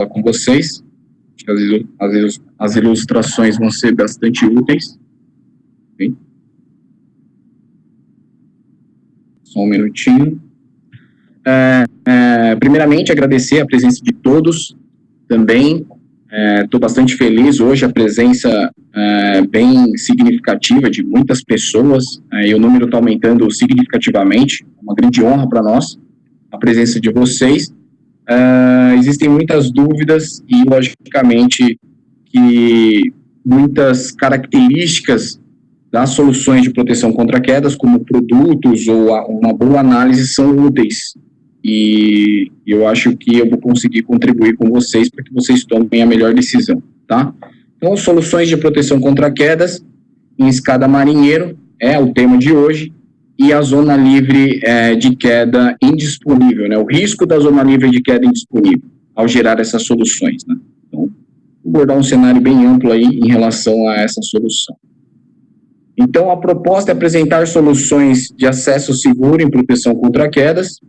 com vocês. Acho que as ilustrações vão ser bastante úteis. Okay? Só um minutinho. Primeiramente, agradecer a presença de todos também. Estou bastante feliz hoje, a presença bem significativa de muitas pessoas, e o número está aumentando significativamente, é uma grande honra para nós, a presença de vocês. Existem muitas dúvidas e, logicamente, que muitas características das soluções de proteção contra quedas, como produtos ou uma boa análise, são úteis. E eu acho que eu vou conseguir contribuir com vocês para que vocês tomem a melhor decisão, tá? Então, soluções de proteção contra quedas em escada marinheiro é o tema de hoje, e a zona livre de queda indisponível, né? O risco da zona livre de queda indisponível ao gerar essas soluções, né? Então, vou abordar um cenário bem amplo aí em relação a essa solução. Então, a proposta é apresentar soluções de acesso seguro em proteção contra quedas,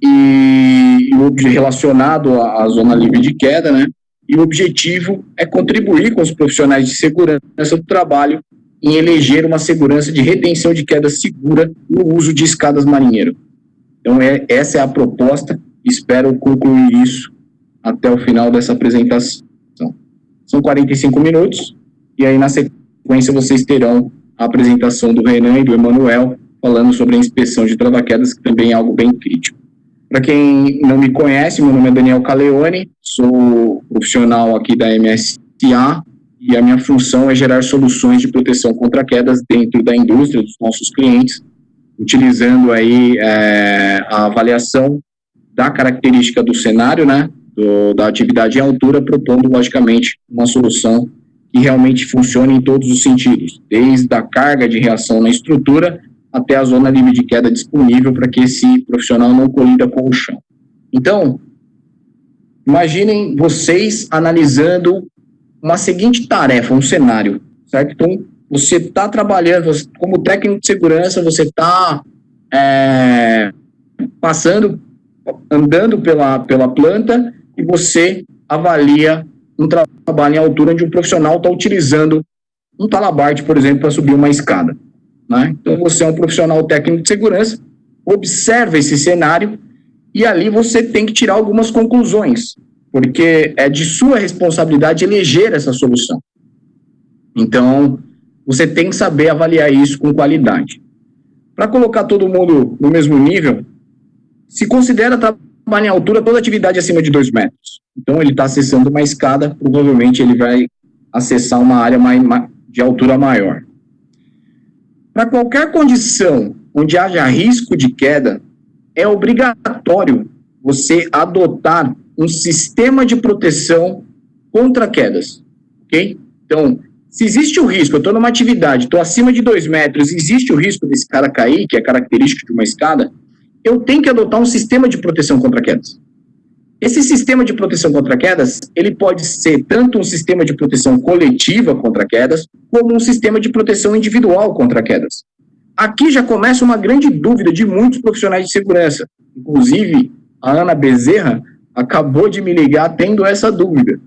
e relacionado à zona livre de queda, né? E o objetivo é contribuir com os profissionais de segurança do trabalho em eleger uma segurança de retenção de queda segura no uso de escadas marinheiro. Então, essa é a proposta, espero concluir isso até o final dessa apresentação. São 45 minutos, e aí na sequência vocês terão a apresentação do Renan e do Emanuel, falando sobre a inspeção de travaquedas, que também é algo bem crítico. Para quem não me conhece, meu nome é Daniel Caleone, sou profissional aqui da MSA e a minha função é gerar soluções de proteção contra quedas dentro da indústria dos nossos clientes, utilizando aí a avaliação da característica do cenário, né, da atividade em altura, propondo, logicamente, uma solução que realmente funcione em todos os sentidos, desde a carga de reação na estrutura até a zona livre de queda disponível para que esse profissional não colida com o chão. Então, imaginem vocês analisando uma seguinte tarefa, um cenário, certo? Então, você está trabalhando, como técnico de segurança, você está andando pela planta e você avalia um trabalho em altura onde um profissional está utilizando um talabarte, por exemplo, para subir uma escada. Né? Então, você é um profissional técnico de segurança, observa esse cenário e ali você tem que tirar algumas conclusões, porque é de sua responsabilidade eleger essa solução. Então, você tem que saber avaliar isso com qualidade. Para colocar todo mundo no mesmo nível, se considera trabalhar em altura toda atividade acima de 2 metros. Então, ele está acessando uma escada, provavelmente ele vai acessar uma área de altura maior. Para qualquer condição onde haja risco de queda, é obrigatório você adotar um sistema de proteção contra quedas, ok? Então, se existe o risco, eu estou numa atividade, estou acima de 2 metros, existe o risco desse cara cair, que é característico de uma escada, eu tenho que adotar um sistema de proteção contra quedas. Esse sistema de proteção contra quedas, ele pode ser tanto um sistema de proteção coletiva contra quedas, como um sistema de proteção individual contra quedas. Aqui já começa uma grande dúvida de muitos profissionais de segurança. Inclusive, a Ana Bezerra acabou de me ligar tendo essa dúvida.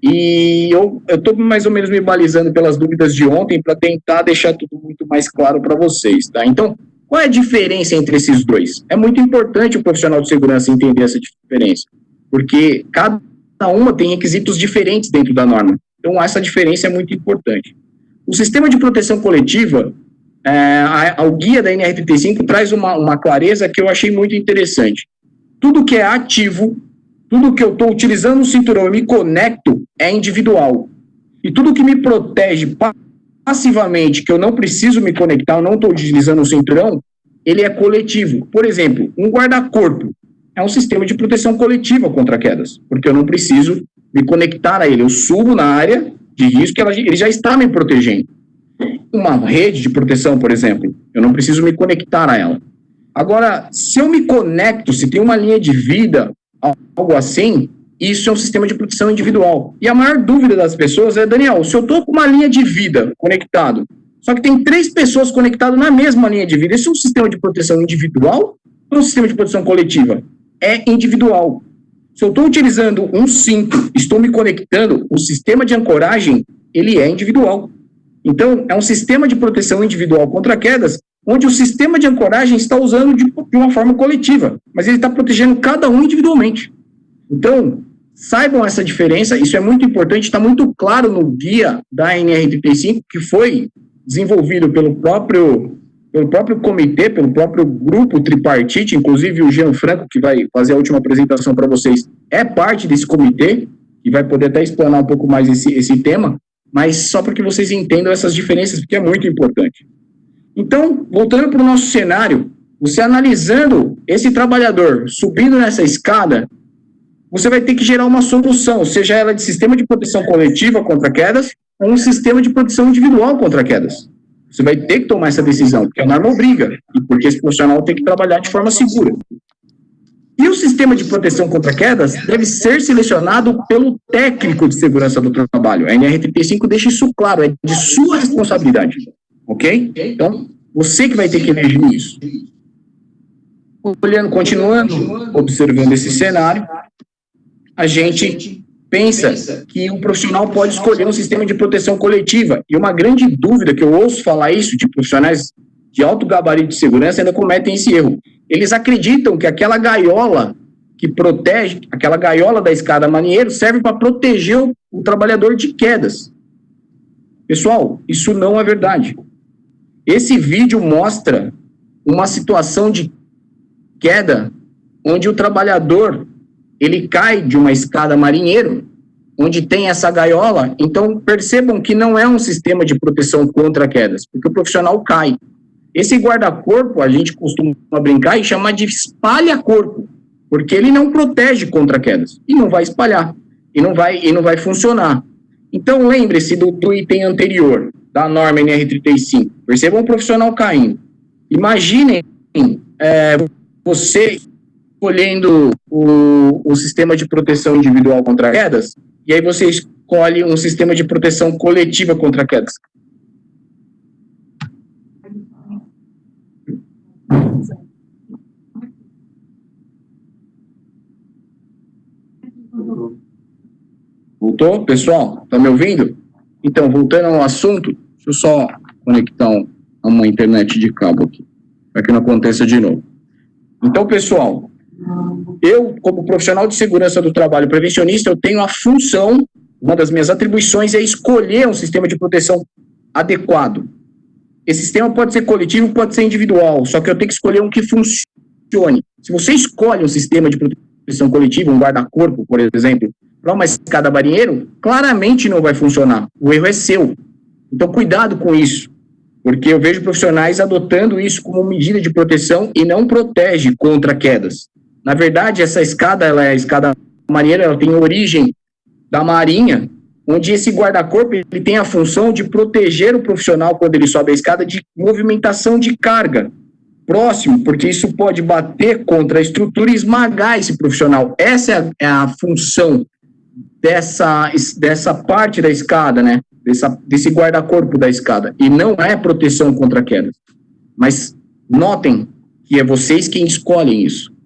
E eu estou mais ou menos me balizando pelas dúvidas de ontem para tentar deixar tudo muito mais claro para vocês, tá? Então, qual é a diferença entre esses dois? É muito importante o profissional de segurança entender essa diferença, porque cada uma tem requisitos diferentes dentro da norma. Então, essa diferença é muito importante. O sistema de proteção coletiva, o guia da NR35 traz uma clareza que eu achei muito interessante. Tudo que é ativo, tudo que eu estou utilizando no cinturão e me conecto é individual. E tudo que me protege passivamente, que eu não preciso me conectar, eu não estou utilizando o cinturão, ele é coletivo. Por exemplo, um guarda-corpo é um sistema de proteção coletiva contra quedas, porque eu não preciso me conectar a ele. Eu subo na área de risco, ele já está me protegendo. Uma rede de proteção, por exemplo, eu não preciso me conectar a ela. Agora, se eu me conecto, se tem uma linha de vida, algo assim, isso é um sistema de proteção individual. E a maior dúvida das pessoas é, Daniel, se eu estou com uma linha de vida conectado, só que tem 3 pessoas conectadas na mesma linha de vida, esse é um sistema de proteção individual ou um sistema de proteção coletiva? É individual. Se eu estou utilizando um cinto, estou me conectando, o sistema de ancoragem, ele é individual. Então, é um sistema de proteção individual contra quedas, onde o sistema de ancoragem está usando de uma forma coletiva, mas ele está protegendo cada um individualmente. Então, saibam essa diferença, isso é muito importante, está muito claro no guia da NR35, que foi desenvolvido pelo próprio comitê, pelo próprio grupo tripartite, inclusive o Jean Franco, que vai fazer a última apresentação para vocês, é parte desse comitê, e vai poder até explanar um pouco mais esse tema, mas só para que vocês entendam essas diferenças, porque é muito importante. Então, voltando para o nosso cenário, você analisando esse trabalhador subindo nessa escada, você vai ter que gerar uma solução, seja ela de sistema de proteção coletiva contra quedas, ou um sistema de proteção individual contra quedas. Você vai ter que tomar essa decisão, porque a norma obriga, e porque esse profissional tem que trabalhar de forma segura. E o sistema de proteção contra quedas deve ser selecionado pelo técnico de segurança do trabalho. A NR35 deixa isso claro, é de sua responsabilidade, ok? Então, você que vai ter que eleger isso. Continuando observando esse cenário, a gente pensa que o profissional pode escolher um sistema de proteção coletiva. E uma grande dúvida que eu ouço falar isso de profissionais de alto gabarito de segurança ainda cometem esse erro. Eles acreditam que aquela gaiola que protege, aquela gaiola da escada marinheiro serve para proteger o trabalhador de quedas. Pessoal, isso não é verdade. Esse vídeo mostra uma situação de queda onde o trabalhador ele cai de uma escada marinheiro, onde tem essa gaiola. Então, percebam que não é um sistema de proteção contra quedas, porque o profissional cai. Esse guarda-corpo, a gente costuma brincar e chamar de espalha-corpo, porque ele não protege contra quedas, e não vai espalhar, e não vai funcionar. Então, lembre-se do item anterior, da norma NR35. Percebam o profissional caindo. Imaginem você escolhendo o sistema de proteção individual contra quedas, e aí você escolhe um sistema de proteção coletiva contra quedas. Voltou, pessoal? Tá me ouvindo? Então, voltando ao assunto, deixa eu só conectar uma internet de cabo aqui, para que não aconteça de novo. Então, pessoal, eu, como profissional de segurança do trabalho prevencionista, eu tenho a função, uma das minhas atribuições é escolher um sistema de proteção adequado. Esse sistema pode ser coletivo, pode ser individual, só que eu tenho que escolher um que funcione. Se você escolhe um sistema de proteção coletiva, um guarda-corpo, por exemplo, para uma escada marinheiro, claramente não vai funcionar. O erro é seu. Então, cuidado com isso, porque eu vejo profissionais adotando isso como medida de proteção e não protege contra quedas. Na verdade, essa escada, ela é a escada marinheira, ela tem origem da marinha, onde esse guarda-corpo ele tem a função de proteger o profissional quando ele sobe a escada de movimentação de carga próximo, porque isso pode bater contra a estrutura e esmagar esse profissional. Essa é a função dessa parte da escada, né? Desse guarda-corpo da escada, e não é proteção contra quedas. Mas notem que é vocês quem escolhem isso.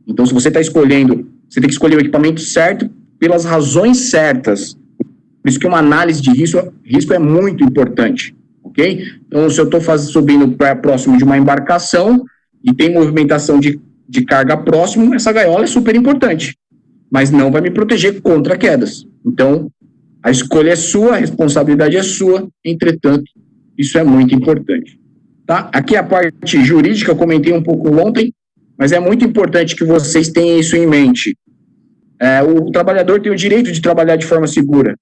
Então, se você está escolhendo, você tem que escolher o equipamento certo pelas razões certas. Por isso que uma análise de risco é muito importante, ok? Então, se eu estou subindo próximo de uma embarcação e tem movimentação de carga próximo, essa gaiola é super importante, mas não vai me proteger contra quedas. Então, a escolha é sua, a responsabilidade é sua, entretanto, isso é muito importante. Tá? Aqui a parte jurídica, eu comentei um pouco ontem, mas é muito importante que vocês tenham isso em mente. O trabalhador tem o direito de trabalhar de forma segura,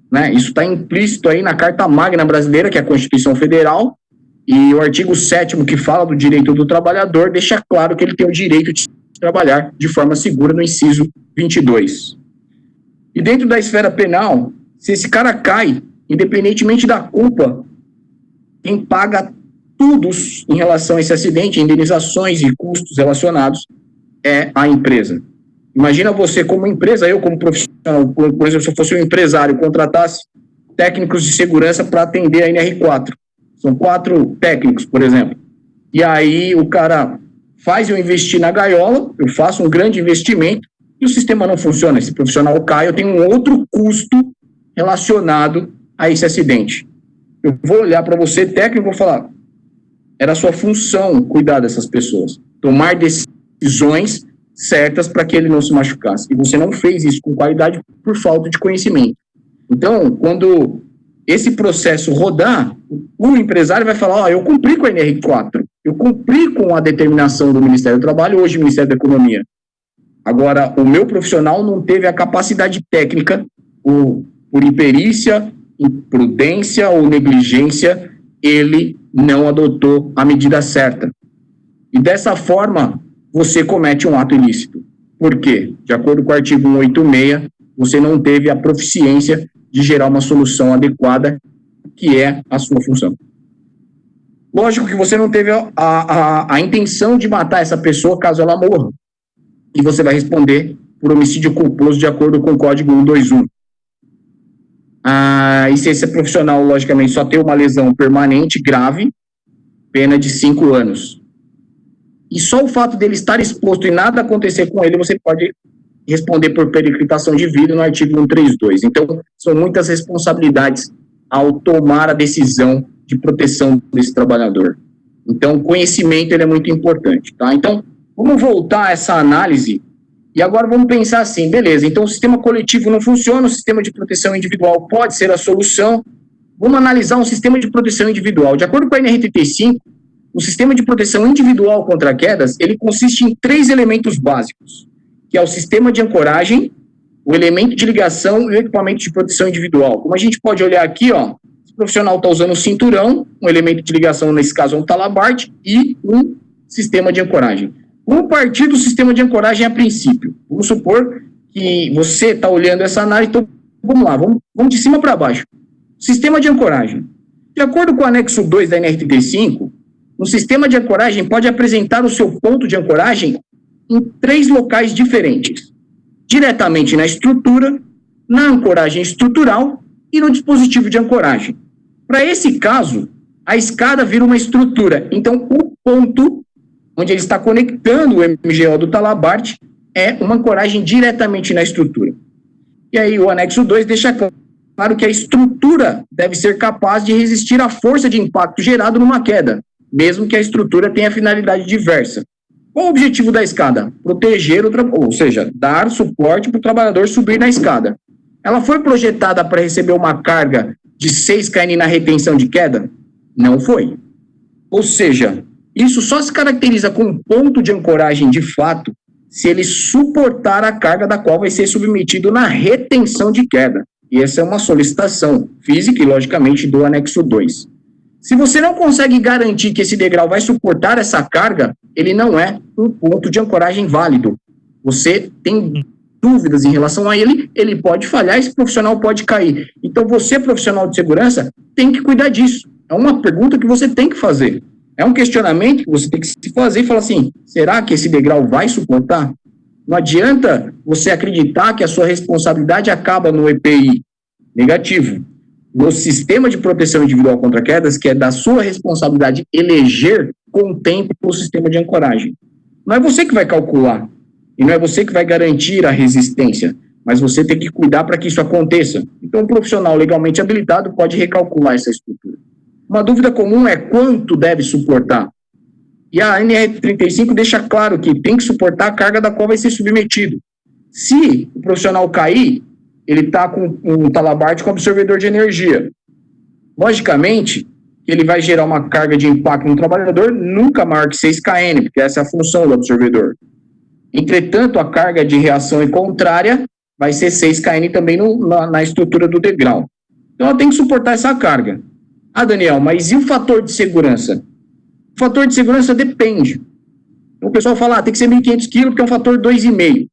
né? Isso está implícito aí na Carta Magna Brasileira, que é a Constituição Federal, e o artigo 7º, que fala do direito do trabalhador, deixa claro que ele tem o direito de trabalhar de forma segura no inciso 22. E dentro da esfera penal, se esse cara cai, independentemente da culpa, quem paga tudo em relação a esse acidente, indenizações e custos relacionados, é a empresa. Imagina você como empresa, eu como profissional, por exemplo, se eu fosse um empresário, contratasse técnicos de segurança para atender a NR4. São 4 técnicos, por exemplo. E aí o cara faz eu investir na gaiola, eu faço um grande investimento, E o sistema não funciona, esse profissional cai, eu tenho um outro custo relacionado a esse acidente. Eu vou olhar para você, técnico, e vou falar, era a sua função cuidar dessas pessoas, tomar decisões certas para que ele não se machucasse. E você não fez isso com qualidade por falta de conhecimento. Então, quando esse processo rodar, o empresário vai falar, eu cumpri com a NR4, eu cumpri com a determinação do Ministério do Trabalho, hoje Ministério da Economia. Agora, o meu profissional não teve a capacidade técnica, por imperícia, imprudência ou negligência, ele não adotou a medida certa. E dessa forma, você comete um ato ilícito. Por quê? De acordo com o artigo 186, você não teve a proficiência de gerar uma solução adequada, que é a sua função. Lógico que você não teve a intenção de matar essa pessoa caso ela morra. E você vai responder por homicídio culposo de acordo com o Código 121. E se esse profissional, logicamente, só tem uma lesão permanente grave, pena de 5 anos. E só o fato dele estar exposto e nada acontecer com ele, você pode responder por periquitação de vida no artigo 132. Então, são muitas responsabilidades ao tomar a decisão de proteção desse trabalhador. Então, o conhecimento ele é muito importante, tá? Então, vamos voltar a essa análise e agora vamos pensar assim, beleza, então o sistema coletivo não funciona, o sistema de proteção individual pode ser a solução. Vamos analisar um sistema de proteção individual. De acordo com a NR35, o sistema de proteção individual contra quedas, ele consiste em 3 elementos básicos, que é o sistema de ancoragem, o elemento de ligação e o equipamento de proteção individual. Como a gente pode olhar aqui, o profissional está usando um cinturão, um elemento de ligação, nesse caso é um talabarte, e um sistema de ancoragem. Vamos partir do sistema de ancoragem a princípio. Vamos supor que você está olhando essa análise, então vamos lá, vamos de cima para baixo. Sistema de ancoragem. De acordo com o anexo 2 da NR35, um sistema de ancoragem pode apresentar o seu ponto de ancoragem em 3 locais diferentes. Diretamente na estrutura, na ancoragem estrutural e no dispositivo de ancoragem. Para esse caso, a escada vira uma estrutura. Então, o ponto onde ele está conectando o MGO do talabarte é uma ancoragem diretamente na estrutura. E aí o anexo 2 deixa claro que a estrutura deve ser capaz de resistir à força de impacto gerado numa queda, mesmo que a estrutura tenha finalidade diversa. Qual o objetivo da escada? Proteger ou seja, dar suporte para o trabalhador subir na escada. Ela foi projetada para receber uma carga de 6 kN na retenção de queda? Não foi. Ou seja, isso só se caracteriza como ponto de ancoragem de fato se ele suportar a carga da qual vai ser submetido na retenção de queda. E essa é uma solicitação física e, logicamente, do anexo 2. Se você não consegue garantir que esse degrau vai suportar essa carga, ele não é um ponto de ancoragem válido. Você tem dúvidas em relação a ele, ele pode falhar, esse profissional pode cair. Então, você, profissional de segurança, tem que cuidar disso. É uma pergunta que você tem que fazer. É um questionamento que você tem que se fazer e falar assim, será que esse degrau vai suportar? Não adianta você acreditar que a sua responsabilidade acaba no EPI negativo. No sistema de proteção individual contra quedas, que é da sua responsabilidade eleger, contempla o sistema de ancoragem. Não é você que vai calcular, e não é você que vai garantir a resistência, mas você tem que cuidar para que isso aconteça. Então, um profissional legalmente habilitado pode recalcular essa estrutura. Uma dúvida comum é quanto deve suportar. E a NR35 deixa claro que tem que suportar a carga da qual vai ser submetido. Se o profissional cair, ele está com um talabarte com absorvedor de energia. Logicamente, ele vai gerar uma carga de impacto no trabalhador nunca maior que 6 kN, porque essa é a função do absorvedor. Entretanto, a carga de reação é contrária, vai ser 6 kN também na estrutura do degrau. Então, ela tem que suportar essa carga. Daniel, mas e o fator de segurança? O fator de segurança depende. Então, o pessoal fala, tem que ser 1.500 kg, porque é um fator 2,5.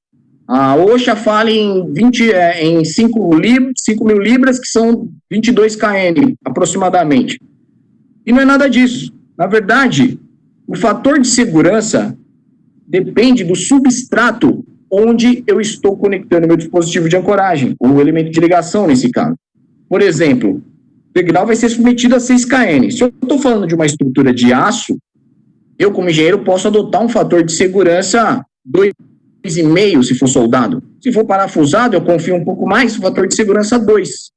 A OSHA fala em 5 mil libras, que são 22 kN, aproximadamente. E não é nada disso. Na verdade, o fator de segurança depende do substrato onde eu estou conectando meu dispositivo de ancoragem, ou o elemento de ligação, nesse caso. Por exemplo, o degrau vai ser submetido a 6 kN. Se eu estou falando de uma estrutura de aço, eu, como engenheiro, posso adotar um fator de segurança 2 2,5 se for soldado. Se for parafusado, eu confio um pouco mais, fator de segurança 2.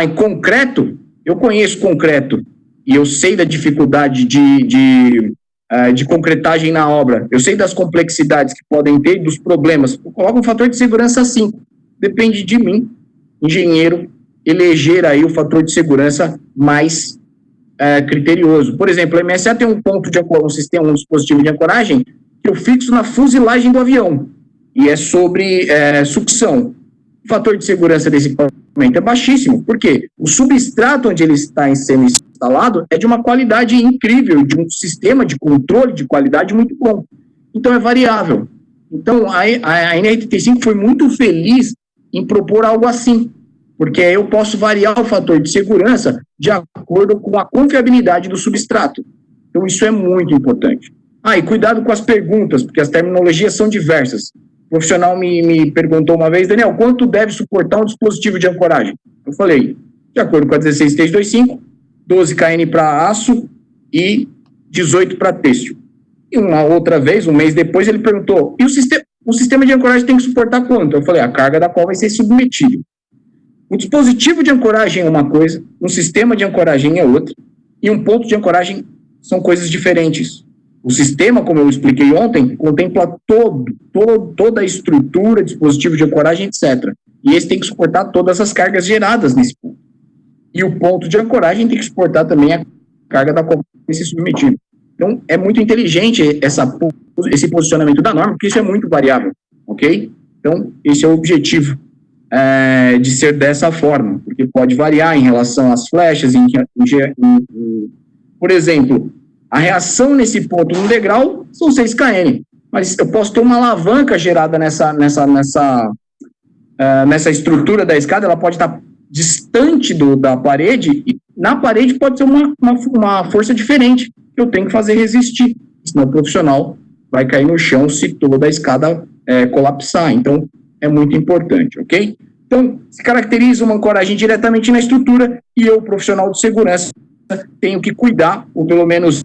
Em concreto, eu conheço concreto e eu sei da dificuldade de concretagem na obra. Eu sei das complexidades que podem ter, dos problemas. Eu coloco um fator de segurança 5. Depende de mim, engenheiro, eleger aí o fator de segurança mais criterioso. Por exemplo, a MSA tem um sistema, um dispositivo de ancoragem que eu fixo na fuselagem do avião e é sobre sucção. O fator de segurança desse equipamento é baixíssimo, porque o substrato onde ele está sendo instalado é de uma qualidade incrível, de um sistema de controle de qualidade muito bom. Então, é variável. Então, a NR35 foi muito feliz em propor algo assim, porque eu posso variar o fator de segurança de acordo com a confiabilidade do substrato. Então, isso é muito importante. E cuidado com as perguntas, porque as terminologias são diversas. O profissional me perguntou uma vez, Daniel, quanto deve suportar um dispositivo de ancoragem? Eu falei, de acordo com a 16325, 12 kN para aço e 18 para têxtil. E uma outra vez, um mês depois, ele perguntou, e o sistema de ancoragem tem que suportar quanto? Eu falei, a carga da qual vai ser submetido. O dispositivo de ancoragem é uma coisa, um sistema de ancoragem é outra, e um ponto de ancoragem são coisas diferentes. O sistema, como eu expliquei ontem, contempla toda a estrutura, dispositivo de ancoragem, etc. E esse tem que suportar todas as cargas geradas nesse ponto. E o ponto de ancoragem tem que suportar também a carga da qual vai ser submetido. Então, é muito inteligente esse posicionamento da norma, porque isso é muito variável, ok? Então, esse é o objetivo de ser dessa forma, porque pode variar em relação às flechas, por exemplo, a reação nesse ponto no degrau são 6 kN, mas eu posso ter uma alavanca gerada nessa estrutura da escada, ela pode estar distante da parede, e na parede pode ser uma força diferente, que eu tenho que fazer resistir, senão o profissional vai cair no chão se toda a escada colapsar. Então, é muito importante, ok? Então, se caracteriza uma ancoragem diretamente na estrutura e eu, profissional de segurança, tenho que cuidar, ou pelo menos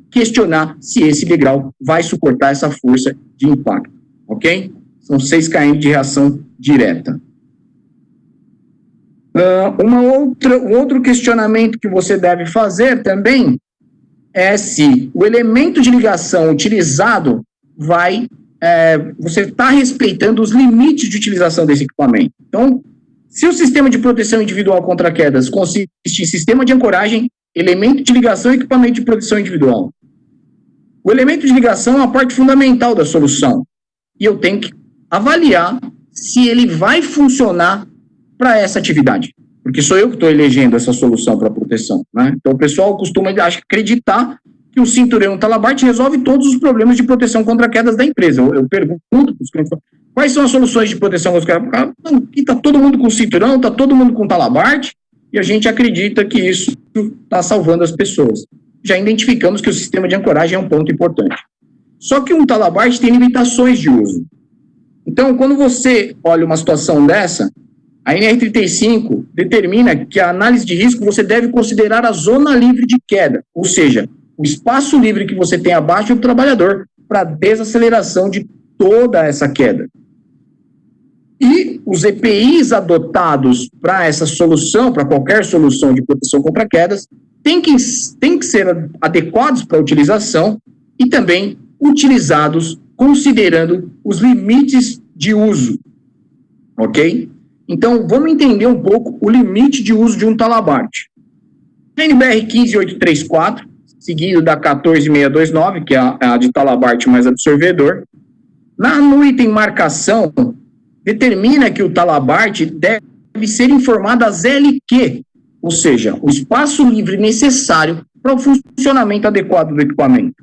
questionar se esse degrau vai suportar essa força de impacto, ok? São 6 kN de reação direta. Um outro questionamento que você deve fazer também é se o elemento de ligação utilizado você está respeitando os limites de utilização desse equipamento. Então, se o sistema de proteção individual contra quedas consiste em sistema de ancoragem, elemento de ligação e equipamento de proteção individual. O elemento de ligação é uma parte fundamental da solução. E eu tenho que avaliar se ele vai funcionar para essa atividade. Porque sou eu que estou elegendo essa solução para proteção, né? Então, o pessoal costuma acreditar que o cinturão Talabart resolve todos os problemas de proteção contra quedas da empresa. Eu pergunto para os clientes, quais são as soluções de proteção contra quedas? Aqui está todo mundo com cinturão, está todo mundo com Talabart, e a gente acredita que isso está salvando as pessoas. Já identificamos que o sistema de ancoragem é um ponto importante. Só que um Talabart tem limitações de uso. Então, quando você olha uma situação dessa, a NR35 determina que a análise de risco você deve considerar a zona livre de queda, ou seja, o espaço livre que você tem abaixo do trabalhador para desaceleração de toda essa queda. E os EPIs adotados para essa solução, para qualquer solução de proteção contra quedas, têm que ser adequados para a utilização e também utilizados considerando os limites de uso, ok? Então, vamos entender um pouco o limite de uso de um Talabart. A NBR 15834, seguido da 14629, que é a de Talabart mais absorvedor, no item marcação, determina que o Talabart deve ser informado às LQ, ou seja, o espaço livre necessário para o funcionamento adequado do equipamento.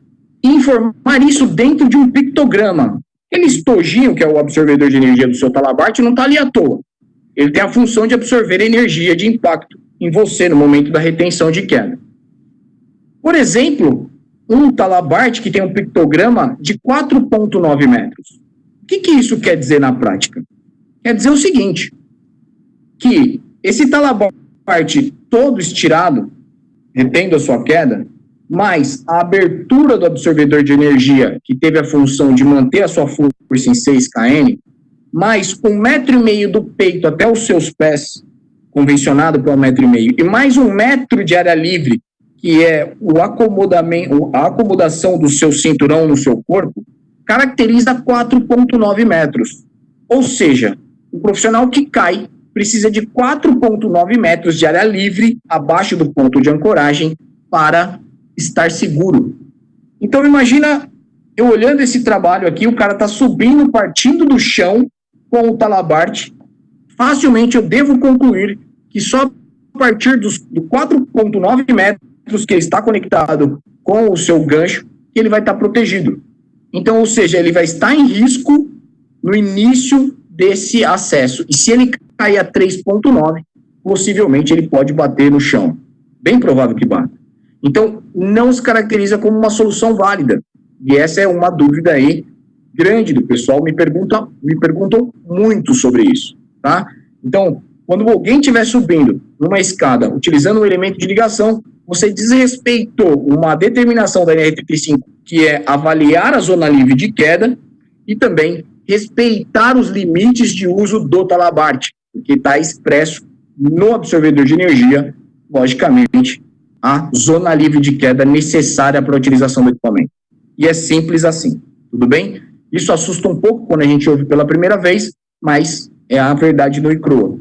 E informar isso dentro de um pictograma. Aquele estojinho, que é o absorvedor de energia do seu Talabart, não está ali à toa. Ele tem a função de absorver energia de impacto em você no momento da retenção de queda. Por exemplo, um Talabart que tem um pictograma de 4,9 metros. O que isso quer dizer na prática? Quer dizer o seguinte, que esse Talabart todo estirado, retendo a sua queda, mais a abertura do absorvedor de energia, que teve a função de manter a sua força em 6 kN, mais 1,5 metro do peito até os seus pés, convencionado para 1,5 metro, e mais 1 metro de área livre, que é a acomodação do seu cinturão no seu corpo, caracteriza 4,9 metros. Ou seja, o profissional que cai precisa de 4,9 metros de área livre abaixo do ponto de ancoragem para estar seguro. Então, imagina eu olhando esse trabalho aqui, o cara está subindo, partindo do chão com o talabarte. Facilmente eu devo concluir que só a partir do 4,9 metros que ele está conectado com o seu gancho, que ele vai estar protegido. Então, ou seja, ele vai estar em risco no início desse acesso. E se ele cair a 3,9, possivelmente ele pode bater no chão. Bem provável que bata. Então, não se caracteriza como uma solução válida. E essa é uma dúvida aí grande do pessoal. Me perguntam muito sobre isso, tá? Então, quando alguém estiver subindo numa escada, utilizando um elemento de ligação, você desrespeitou uma determinação da NR35, que é avaliar a zona livre de queda e também respeitar os limites de uso do talabarte, porque está expresso no absorvedor de energia, logicamente, a zona livre de queda necessária para a utilização do equipamento. E é simples assim, tudo bem? Isso assusta um pouco quando a gente ouve pela primeira vez, mas é a verdade no ICROA.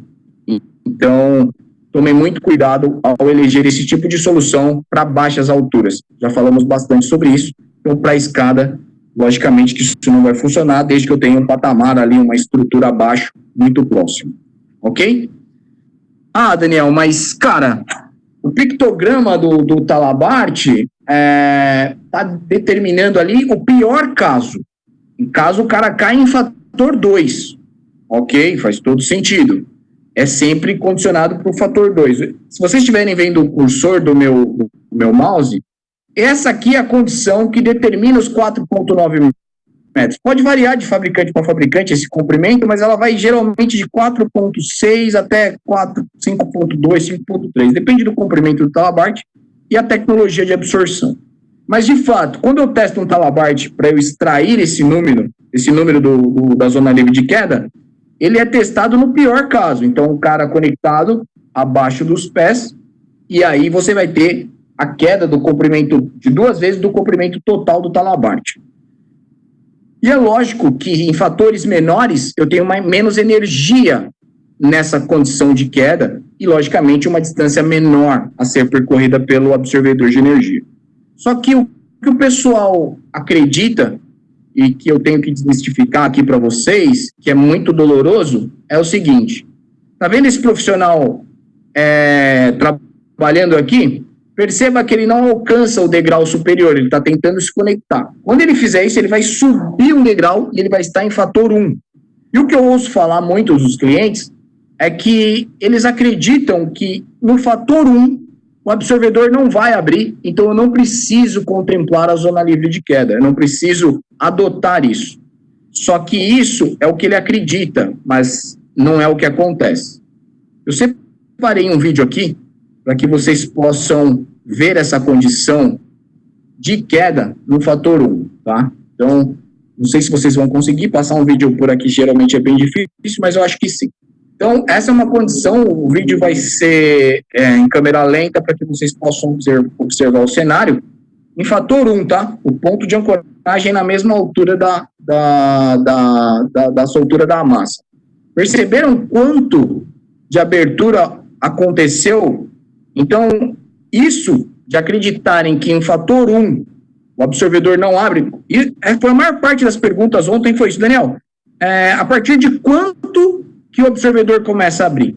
Então, tomem muito cuidado ao eleger esse tipo de solução para baixas alturas. Já falamos bastante sobre isso. Então, para a escada, logicamente que isso não vai funcionar, desde que eu tenha um patamar ali, uma estrutura abaixo, muito próximo. Ok? Ah, Daniel, mas, cara, o pictograma do talabarte está determinando ali o pior caso. Em caso o cara cai em fator 2. Ok, faz todo sentido. É sempre condicionado para o fator 2. Se vocês estiverem vendo o cursor do meu mouse, essa aqui é a condição que determina os 4,9 metros. Pode variar de fabricante para fabricante esse comprimento, mas ela vai geralmente de 4,6 até 5,2, 5,3. Depende do comprimento do talabarte e a tecnologia de absorção. Mas, de fato, quando eu testo um talabarte para eu extrair esse número da zona livre de queda, ele é testado no pior caso. Então, o cara conectado abaixo dos pés, e aí você vai ter a queda do comprimento de 2 vezes do comprimento total do talabarte. E é lógico que em fatores menores eu tenho menos energia nessa condição de queda e, logicamente, uma distância menor a ser percorrida pelo absorvedor de energia. Só que o que o pessoal acredita, e que eu tenho que desmistificar aqui para vocês, que é muito doloroso, é o seguinte: tá vendo esse profissional trabalhando aqui? Perceba que ele não alcança o degrau superior, ele está tentando se conectar. Quando ele fizer isso, ele vai subir um degrau e ele vai estar em fator 1. E o que eu ouço falar muito dos clientes é que eles acreditam que no fator 1 o absorvedor não vai abrir, então eu não preciso contemplar a zona livre de queda, eu não preciso adotar isso. Só que isso é o que ele acredita, mas não é o que acontece. Eu separei um vídeo aqui para que vocês possam ver essa condição de queda no fator 1, tá? Então, não sei se vocês vão conseguir passar um vídeo por aqui, geralmente é bem difícil, mas eu acho que sim. Então, essa é uma condição, o vídeo vai ser em câmera lenta para que vocês possam observar o cenário. Em fator 1, tá? O ponto de ancoragem na mesma altura da soltura da massa. Perceberam quanto de abertura aconteceu? Então, isso de acreditarem que em fator 1 o absorvedor não abre, e foi a maior parte das perguntas ontem foi isso, Daniel. A partir de quanto que o absorvedor começa a abrir?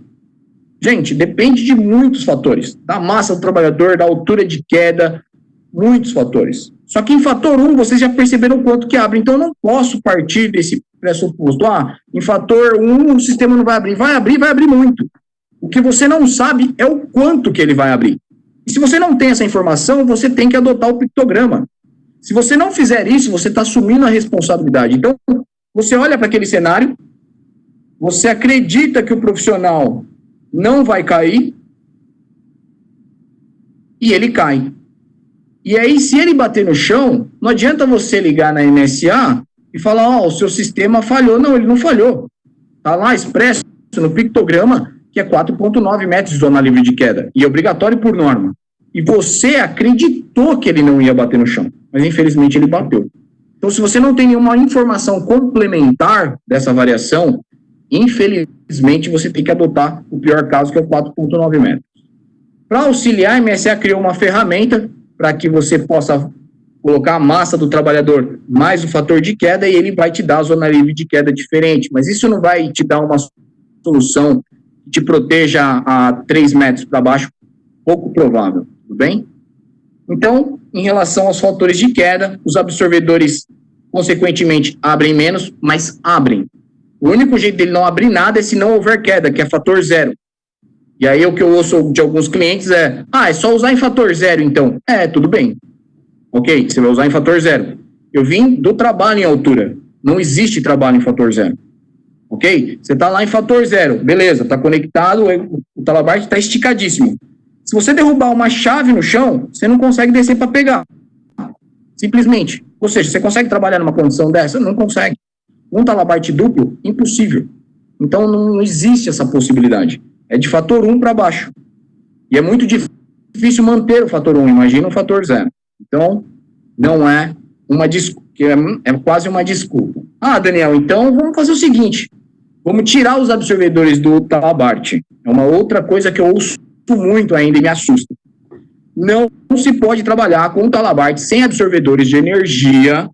Gente, depende de muitos fatores, da massa do trabalhador, da altura de queda, muitos fatores. Só que em fator 1, vocês já perceberam quanto que abre, então eu não posso partir desse pressuposto. Em fator 1 o sistema não vai abrir. Vai abrir muito. O que você não sabe é o quanto que ele vai abrir. E se você não tem essa informação, você tem que adotar o pictograma. Se você não fizer isso, você está assumindo a responsabilidade. Então, você olha para aquele cenário, você acredita que o profissional não vai cair e ele cai. E aí, se ele bater no chão, não adianta você ligar na MSA e falar, o seu sistema falhou. Não, ele não falhou. Está lá expresso no pictograma que é 4,9 metros de zona livre de queda, e é obrigatório por norma. E você acreditou que ele não ia bater no chão, mas infelizmente ele bateu. Então, se você não tem nenhuma informação complementar dessa variação, infelizmente você tem que adotar o pior caso, que é o 4,9 metros. Para auxiliar, a MSA criou uma ferramenta para que você possa colocar a massa do trabalhador mais o fator de queda e ele vai te dar a zona livre de queda diferente, mas isso não vai te dar uma solução que te proteja a 3 metros para baixo, pouco provável, tudo bem? Então, em relação aos fatores de queda, os absorvedores, consequentemente, abrem menos, mas abrem. O único jeito dele não abrir nada é se não houver queda, que é fator zero. E aí o que eu ouço de alguns clientes é só usar em fator zero, então. Tudo bem. Ok, você vai usar em fator zero. Eu vim do trabalho em altura. Não existe trabalho em fator zero. Ok? Você está lá em fator zero. Beleza, está conectado, o talabarte está esticadíssimo. Se você derrubar uma chave no chão, você não consegue descer para pegar. Simplesmente. Ou seja, você consegue trabalhar numa condição dessa? Não consegue. Um talabarte duplo, impossível. Então, não existe essa possibilidade. É de fator 1 para baixo. E é muito difícil manter o fator 1, imagina um fator 0. Então, não é uma desculpa, é quase uma desculpa. Daniel, então vamos fazer o seguinte, vamos tirar os absorvedores do talabarte. É uma outra coisa que eu ouço muito ainda e me assusta. Não se pode trabalhar com talabarte sem absorvedores de energia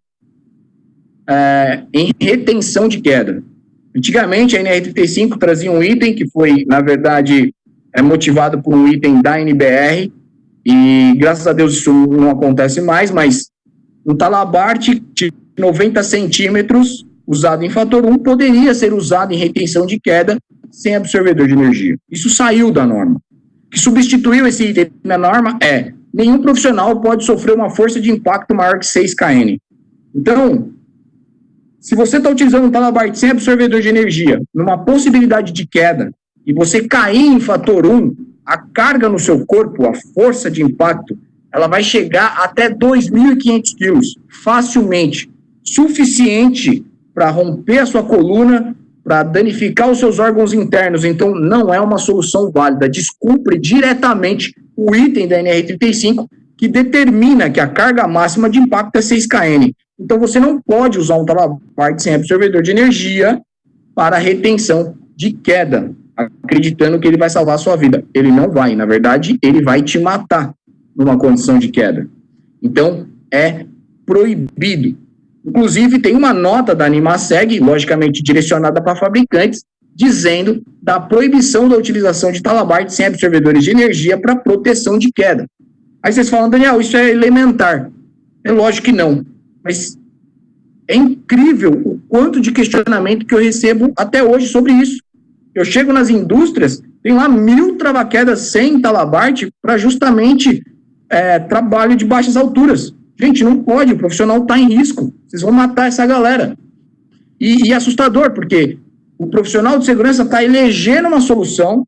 em retenção de queda. Antigamente, a NR35 trazia um item que foi, na verdade, motivado por um item da NBR, e graças a Deus isso não acontece mais, mas um talabarte de 90 centímetros, usado em fator 1, poderia ser usado em retenção de queda sem absorvedor de energia. Isso saiu da norma. O que substituiu esse item na norma é: nenhum profissional pode sofrer uma força de impacto maior que 6 kN. Então, se você está utilizando um talabarte sem absorvedor de energia, numa possibilidade de queda, e você cair em fator 1, a carga no seu corpo, a força de impacto, ela vai chegar até 2.500 quilos, facilmente, suficiente para romper a sua coluna, para danificar os seus órgãos internos. Então, não é uma solução válida. Descumpre diretamente o item da NR35, que determina que a carga máxima de impacto é 6 kN. Então, você não pode usar um talabarte sem absorvedor de energia para retenção de queda, acreditando que ele vai salvar a sua vida. Ele não vai, na verdade, ele vai te matar numa condição de queda. Então, é proibido. Inclusive, tem uma nota da Animaseg, logicamente direcionada para fabricantes, dizendo da proibição da utilização de talabarte sem absorvedores de energia para proteção de queda. Aí vocês falam, Daniel, isso é elementar. É lógico que não. Mas é incrível o quanto de questionamento que eu recebo até hoje sobre isso. Eu chego nas indústrias, tem lá 1.000 trava-quedas sem talabarte para justamente trabalho de baixas alturas. Gente, não pode, o profissional está em risco. Vocês vão matar essa galera. E é assustador, porque o profissional de segurança está elegendo uma solução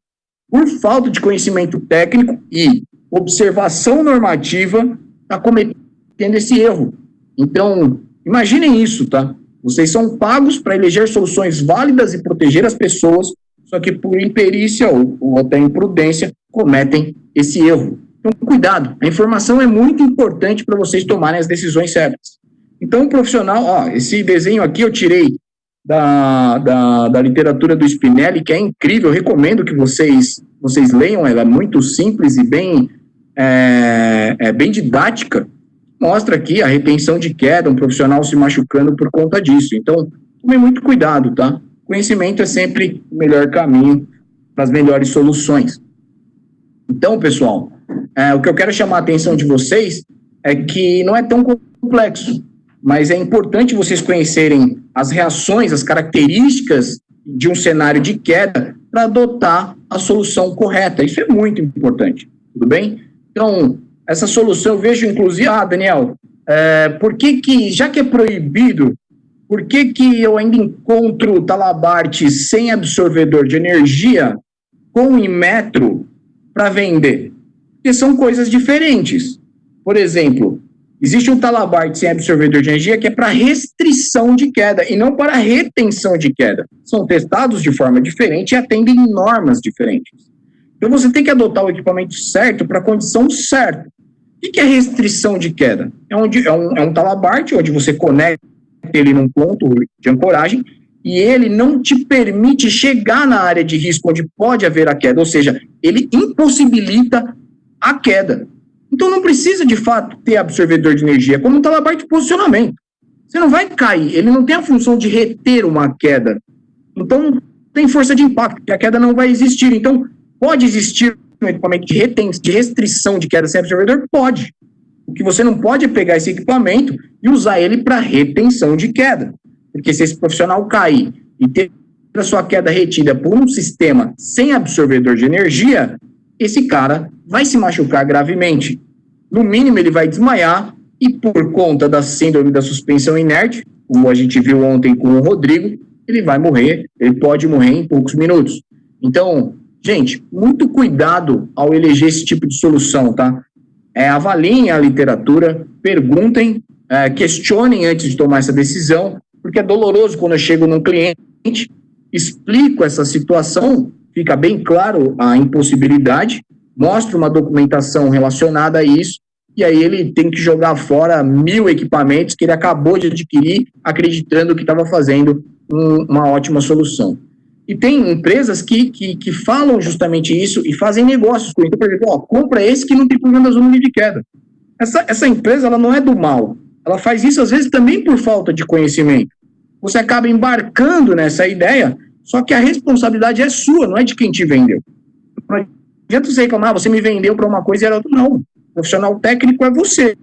por falta de conhecimento técnico e observação normativa, está cometendo esse erro. Então, imaginem isso, tá? Vocês são pagos para eleger soluções válidas e proteger as pessoas, só que por imperícia ou até imprudência cometem esse erro. Então, cuidado, a informação é muito importante para vocês tomarem as decisões certas. Então, o profissional, esse desenho aqui eu tirei da literatura do Spinelli, que é incrível, eu recomendo que vocês leiam, ela é muito simples e bem didática. Mostra aqui a retenção de queda, um profissional se machucando por conta disso. Então, tome muito cuidado, tá? Conhecimento é sempre o melhor caminho para as melhores soluções. Então, pessoal, o que eu quero chamar a atenção de vocês é que não é tão complexo, mas é importante vocês conhecerem as reações, as características de um cenário de queda para adotar a solução correta. Isso é muito importante, tudo bem? Então, essa solução eu vejo, inclusive, Daniel, por que, já que é proibido, por que eu ainda encontro talabarte sem absorvedor de energia com Inmetro para vender? Porque são coisas diferentes. Por exemplo, existe um talabarte sem absorvedor de energia que é para restrição de queda e não para retenção de queda. São testados de forma diferente e atendem normas diferentes. Então você tem que adotar o equipamento certo para a condição certa. O que é restrição de queda? É um talabarte onde você conecta ele num ponto de ancoragem e ele não te permite chegar na área de risco onde pode haver a queda, ou seja, ele impossibilita a queda. Então não precisa de fato ter absorvedor de energia, como um talabarte de posicionamento. Você não vai cair, ele não tem a função de reter uma queda. Então tem força de impacto, porque a queda não vai existir. Então pode existir um equipamento de restrição de queda sem absorvedor? Pode. O que você não pode é pegar esse equipamento e usar ele para retenção de queda. Porque se esse profissional cair e ter a sua queda retida por um sistema sem absorvedor de energia, esse cara vai se machucar gravemente. No mínimo, ele vai desmaiar e por conta da síndrome da suspensão inerte, como a gente viu ontem com o Rodrigo, ele vai morrer, ele pode morrer em poucos minutos. Então, gente, muito cuidado ao eleger esse tipo de solução, tá? Avaliem a literatura, perguntem, questionem antes de tomar essa decisão, porque é doloroso quando eu chego num cliente, explico essa situação, fica bem claro a impossibilidade, mostro uma documentação relacionada a isso, e aí ele tem que jogar fora 1000 equipamentos que ele acabou de adquirir, acreditando que estava fazendo uma ótima solução. E tem empresas que falam justamente isso e fazem negócios com isso. Por exemplo, compra esse que não tem problema da zona de queda. Essa empresa ela não é do mal. Ela faz isso, às vezes, também por falta de conhecimento. Você acaba embarcando nessa ideia, só que a responsabilidade é sua, não é de quem te vendeu. Não adianta você reclamar, você me vendeu para uma coisa e era outra. Não. O profissional técnico é você.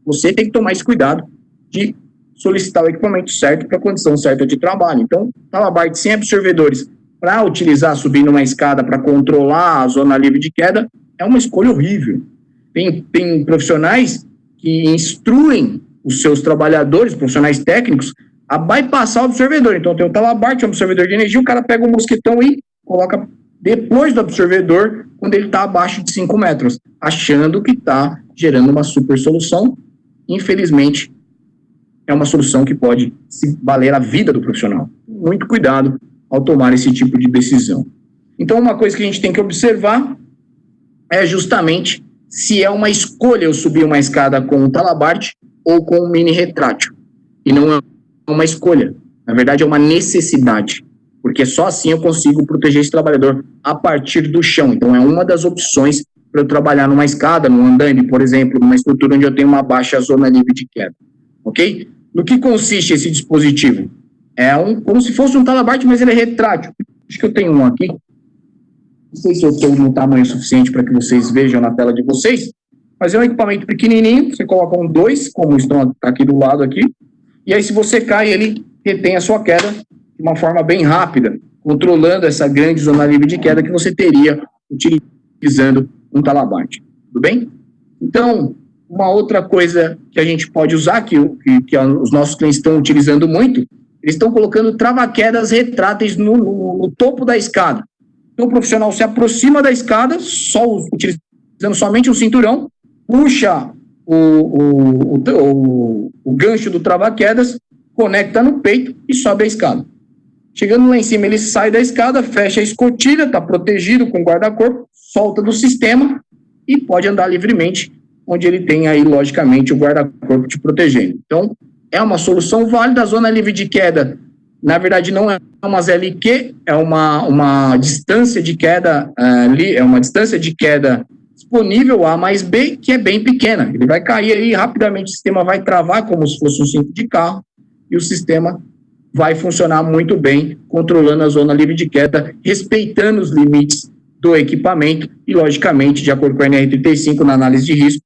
Você tem que tomar esse cuidado de solicitar o equipamento certo para a condição certa de trabalho. Então, talabarte sem absorvedores para utilizar subindo uma escada para controlar a zona livre de queda é uma escolha horrível. Tem profissionais que instruem os seus trabalhadores, profissionais técnicos, a bypassar o absorvedor. Então, tem o talabarte, o absorvedor de energia, o cara pega um mosquetão e coloca depois do absorvedor, quando ele está abaixo de 5 metros, achando que está gerando uma super solução. Infelizmente, é uma solução que pode se valer a vida do profissional. Muito cuidado ao tomar esse tipo de decisão. Então, uma coisa que a gente tem que observar é justamente se é uma escolha eu subir uma escada com um talabarte ou com um mini retrátil. E não é uma escolha. Na verdade, é uma necessidade. Porque só assim eu consigo proteger esse trabalhador a partir do chão. Então, é uma das opções para eu trabalhar numa escada, num andaime, por exemplo, numa estrutura onde eu tenho uma baixa zona livre de queda. Ok? No que consiste esse dispositivo? Como se fosse um talabarte, mas ele é retrátil. Acho que eu tenho um aqui. Não sei se eu estou no tamanho suficiente para que vocês vejam na tela de vocês, mas é um equipamento pequenininho, você coloca um 2, como estão aqui do lado aqui, e aí se você cai, ele retém a sua queda de uma forma bem rápida, controlando essa grande zona livre de queda que você teria utilizando um talabarte. Tudo bem? Então, uma outra coisa que a gente pode usar, que os nossos clientes estão utilizando muito, eles estão colocando trava-quedas retráteis no topo da escada. Então, o profissional se aproxima da escada, utilizando somente um cinturão, puxa o gancho do trava-quedas, conecta no peito e sobe a escada. Chegando lá em cima, ele sai da escada, fecha a escotilha, está protegido com guarda-corpo, solta do sistema e pode andar livremente, onde ele tem aí, logicamente, o guarda-corpo te protegendo. Então, é uma solução válida. A zona livre de queda, na verdade, não é uma ZLQ, é uma distância de queda, é uma distância de queda disponível A mais B, que é bem pequena. Ele vai cair aí rapidamente, o sistema vai travar como se fosse um cinto de carro, e o sistema vai funcionar muito bem, controlando a zona livre de queda, respeitando os limites do equipamento e, logicamente, de acordo com a NR35, na análise de risco,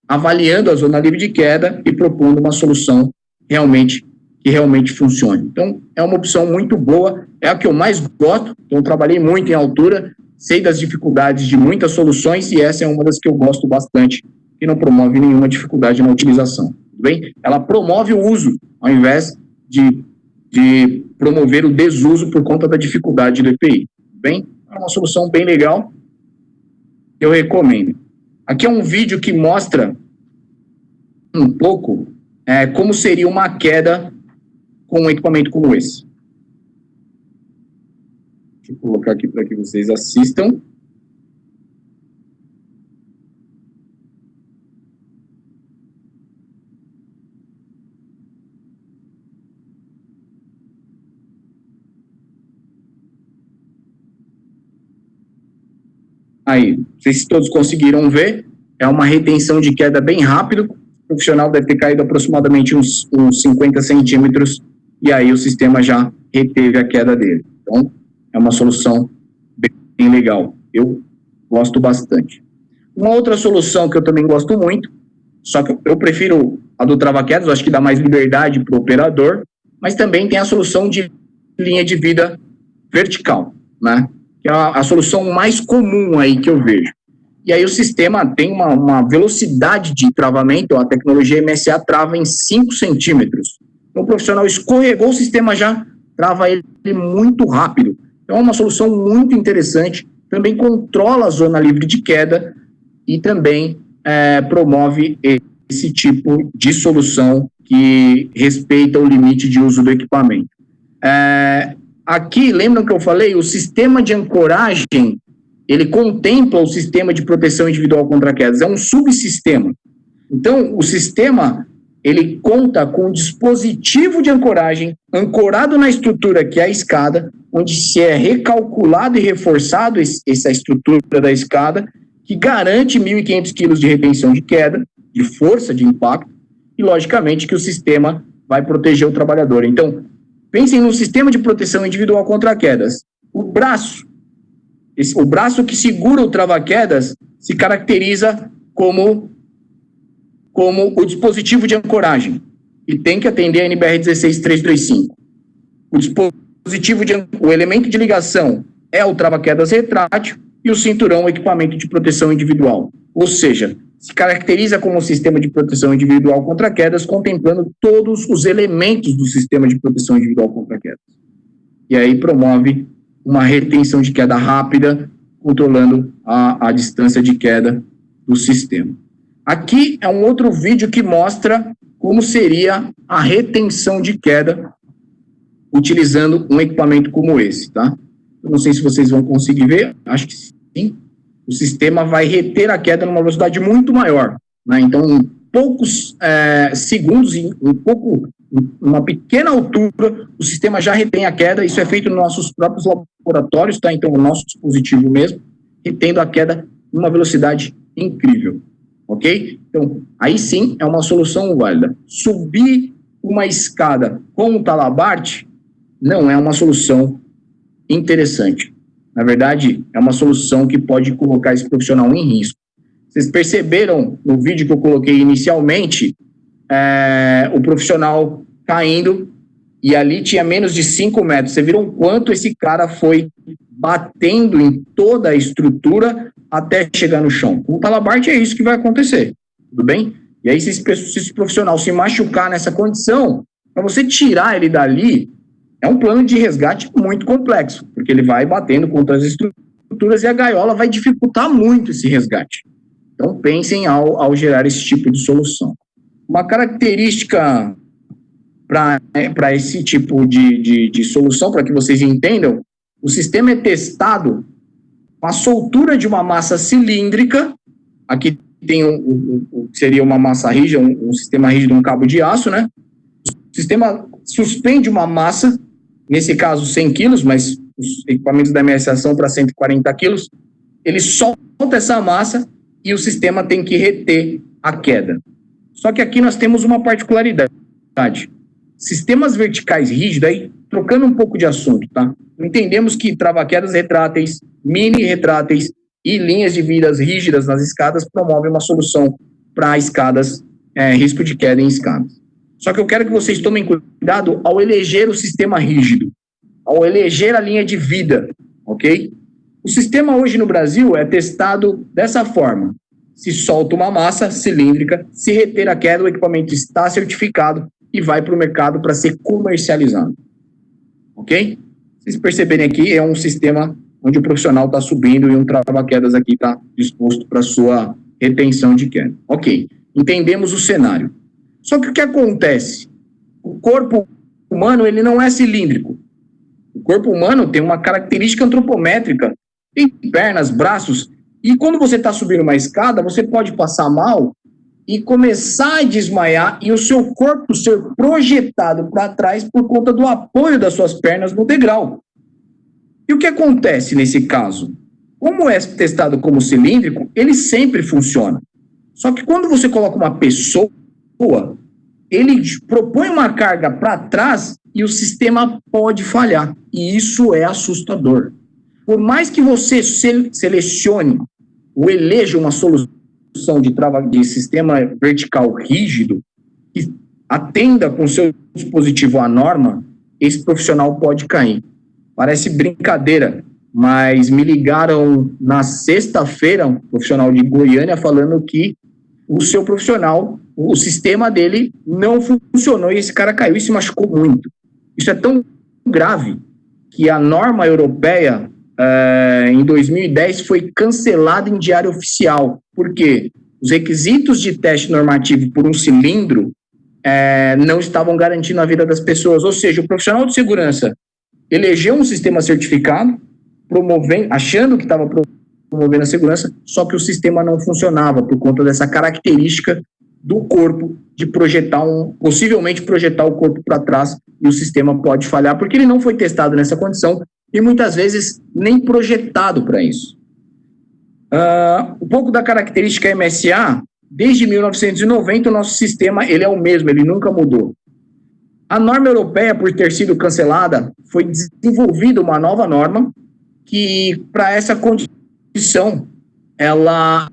avaliando a zona livre de queda e propondo uma solução que realmente funcione. Então, é uma opção muito boa, é a que eu mais gosto. Então, trabalhei muito em altura, sei das dificuldades de muitas soluções e essa é uma das que eu gosto bastante, que não promove nenhuma dificuldade na utilização. Tudo bem? Ela promove o uso, ao invés de promover o desuso por conta da dificuldade do EPI. Tudo bem? É uma solução bem legal, eu recomendo. Aqui é um vídeo que mostra um pouco como seria uma queda com um equipamento como esse. Deixa eu colocar aqui para que vocês assistam. Aí, não sei se todos conseguiram ver, é uma retenção de queda bem rápido, o profissional deve ter caído aproximadamente uns 50 centímetros, e aí o sistema já reteve a queda dele. Então, é uma solução bem legal, eu gosto bastante. Uma outra solução que eu também gosto muito, só que eu prefiro a do trava-quedas, eu acho que dá mais liberdade para o operador, mas também tem a solução de linha de vida vertical, né? Que é a solução mais comum aí que eu vejo. E aí o sistema tem uma velocidade de travamento, a tecnologia MSA trava em 5 centímetros. Então o profissional escorregou, o sistema já trava ele muito rápido. Então é uma solução muito interessante, também controla a zona livre de queda e também promove esse tipo de solução que respeita o limite de uso do equipamento. Aqui, lembram que eu falei? O sistema de ancoragem, ele contempla o sistema de proteção individual contra quedas. É um subsistema. Então, o sistema, ele conta com um dispositivo de ancoragem ancorado na estrutura que é a escada, onde se é recalculado e reforçado essa estrutura da escada, que garante 1.500 quilos de retenção de queda, de força de impacto, e, logicamente, que o sistema vai proteger o trabalhador. Então, pensem no sistema de proteção individual contra quedas. O braço que segura o trava-quedas se caracteriza como o dispositivo de ancoragem e tem que atender a NBR 16325. O elemento de ligação é o trava-quedas retrátil e o cinturão o equipamento de proteção individual. Ou seja, se caracteriza como um sistema de proteção individual contra quedas, contemplando todos os elementos do sistema de proteção individual contra quedas. E aí promove uma retenção de queda rápida, controlando a distância de queda do sistema. Aqui é um outro vídeo que mostra como seria a retenção de queda utilizando um equipamento como esse, tá? Eu não sei se vocês vão conseguir ver, acho que sim. O sistema vai reter a queda numa velocidade muito maior, né? Então, em poucos segundos, uma pequena altura, o sistema já retém a queda. Isso é feito nos nossos próprios laboratórios, tá? Então, o nosso dispositivo mesmo, retendo a queda numa velocidade incrível, ok? Então, aí sim é uma solução válida. Subir uma escada com um talabarte não é uma solução interessante. Na verdade, é uma solução que pode colocar esse profissional em risco. Vocês perceberam no vídeo que eu coloquei inicialmente, o profissional caindo e ali tinha menos de 5 metros. Vocês viram quanto esse cara foi batendo em toda a estrutura até chegar no chão. Com o talabarte é isso que vai acontecer, tudo bem? E aí, se esse profissional se machucar nessa condição, para você tirar ele dali, é um plano de resgate muito complexo, porque ele vai batendo contra as estruturas e a gaiola vai dificultar muito esse resgate. Então, pensem ao gerar esse tipo de solução. Uma característica para esse tipo de solução, para que vocês entendam, o sistema é testado com a soltura de uma massa cilíndrica. Aqui tem seria uma massa rígida, um sistema rígido, um cabo de aço, né? O sistema suspende uma massa, nesse caso 100 quilos, mas os equipamentos da MSA são para 140 quilos, ele solta essa massa e o sistema tem que reter a queda. Só que aqui nós temos uma particularidade. Sistemas verticais rígidos, aí, trocando um pouco de assunto, tá? Entendemos que trava-quedas retráteis, mini retráteis e linhas de vidas rígidas nas escadas promovem uma solução para escadas, risco de queda em escadas. Só que eu quero que vocês tomem cuidado ao eleger o sistema rígido, ao eleger a linha de vida, ok? O sistema hoje no Brasil é testado dessa forma. Se solta uma massa cilíndrica, se reter a queda, o equipamento está certificado e vai para o mercado para ser comercializado. Ok? Vocês perceberem aqui, é um sistema onde o profissional está subindo e um trava-quedas aqui está disposto para sua retenção de queda. Ok, entendemos o cenário. Só que o que acontece? O corpo humano, ele não é cilíndrico. O corpo humano tem uma característica antropométrica, tem pernas, braços, e quando você está subindo uma escada, você pode passar mal e começar a desmaiar e o seu corpo ser projetado para trás por conta do apoio das suas pernas no degrau. E o que acontece nesse caso? Como é testado como cilíndrico, ele sempre funciona. Só que quando você coloca uma pessoa, ele propõe uma carga para trás e o sistema pode falhar. E isso é assustador. Por mais que você selecione ou eleja uma solução de sistema vertical rígido, que atenda com seu dispositivo à norma, esse profissional pode cair. Parece brincadeira, mas me ligaram na sexta-feira, um profissional de Goiânia, falando que o seu profissional, o sistema dele não funcionou e esse cara caiu e se machucou muito. Isso é tão grave que a norma europeia, em 2010, foi cancelada em diário oficial. Por quê? Os requisitos de teste normativo por um cilindro não estavam garantindo a vida das pessoas. Ou seja, o profissional de segurança elegeu um sistema certificado, achando que estava promovendo a segurança, só que o sistema não funcionava por conta dessa característica do corpo de possivelmente projetar o corpo para trás, e o sistema pode falhar, porque ele não foi testado nessa condição e muitas vezes nem projetado para isso. Um pouco da característica MSA, desde 1990 o nosso sistema ele é o mesmo, ele nunca mudou. A norma europeia, por ter sido cancelada, foi desenvolvida uma nova norma que, para essa condição, ela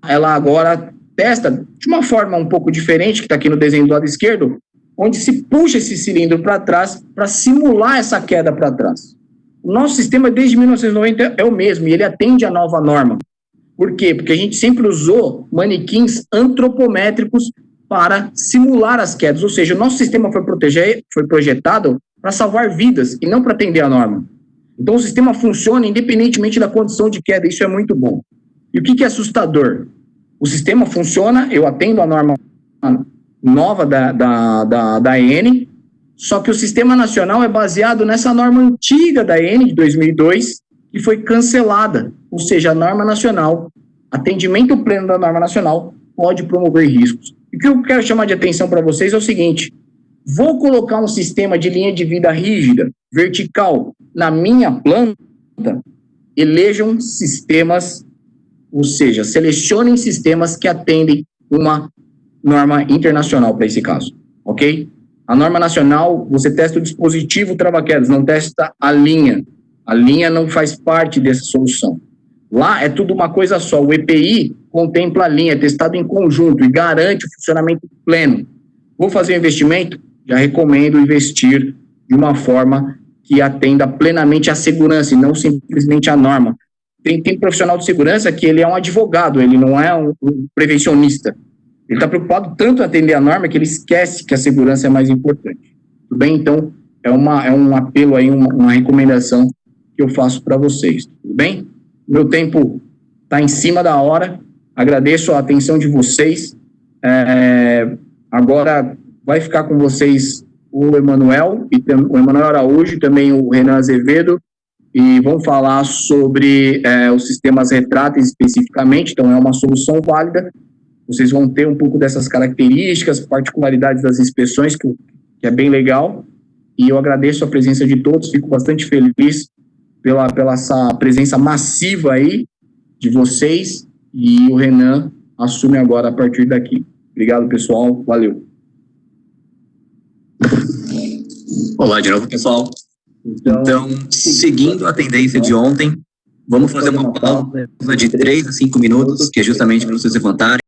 agora testa de uma forma um pouco diferente, que está aqui no desenho do lado esquerdo, onde se puxa esse cilindro para trás para simular essa queda para trás. O nosso sistema, desde 1990, é o mesmo, e ele atende à nova norma. Por quê? Porque a gente sempre usou manequins antropométricos para simular as quedas, ou seja, o nosso sistema foi projetado para salvar vidas e não para atender a norma. Então o sistema funciona independentemente da condição de queda, isso é muito bom. E o que é assustador? O sistema funciona, eu atendo a norma nova da AN, só que o sistema nacional é baseado nessa norma antiga da AN, de 2002, que foi cancelada, ou seja, a norma nacional, atendimento pleno da norma nacional, pode promover riscos. E o que eu quero chamar de atenção para vocês é o seguinte: vou colocar um sistema de linha de vida rígida, vertical, na minha planta, elejam sistemas, ou seja, selecionem sistemas que atendem uma norma internacional para esse caso, ok? A norma nacional, você testa o dispositivo trava-quedas, não testa a linha. A linha não faz parte dessa solução. Lá é tudo uma coisa só. O EPI contempla a linha, é testado em conjunto e garante o funcionamento pleno. Vou fazer um investimento? Já recomendo investir de uma forma que atenda plenamente à segurança e não simplesmente à norma. Tem profissional de segurança que ele é um advogado, ele não é um prevencionista. Ele está preocupado tanto em atender a norma que ele esquece que a segurança é mais importante. Tudo bem? Então, é um apelo aí, uma recomendação que eu faço para vocês. Tudo bem? Meu tempo está em cima da hora. Agradeço a atenção de vocês. Agora vai ficar com vocês o Emanuel Araújo e também o Renan Azevedo, e vão falar sobre os sistemas retráteis especificamente. Então, é uma solução válida. Vocês vão ter um pouco dessas características, particularidades das inspeções, que é bem legal. E eu agradeço a presença de todos, fico bastante feliz pela essa presença massiva aí de vocês, e o Renan assume agora a partir daqui. Obrigado, pessoal. Valeu. Olá de novo, pessoal. Então, seguindo a tendência de ontem, vamos fazer uma pausa de 3 a 5 minutos, que é justamente para vocês levantarem.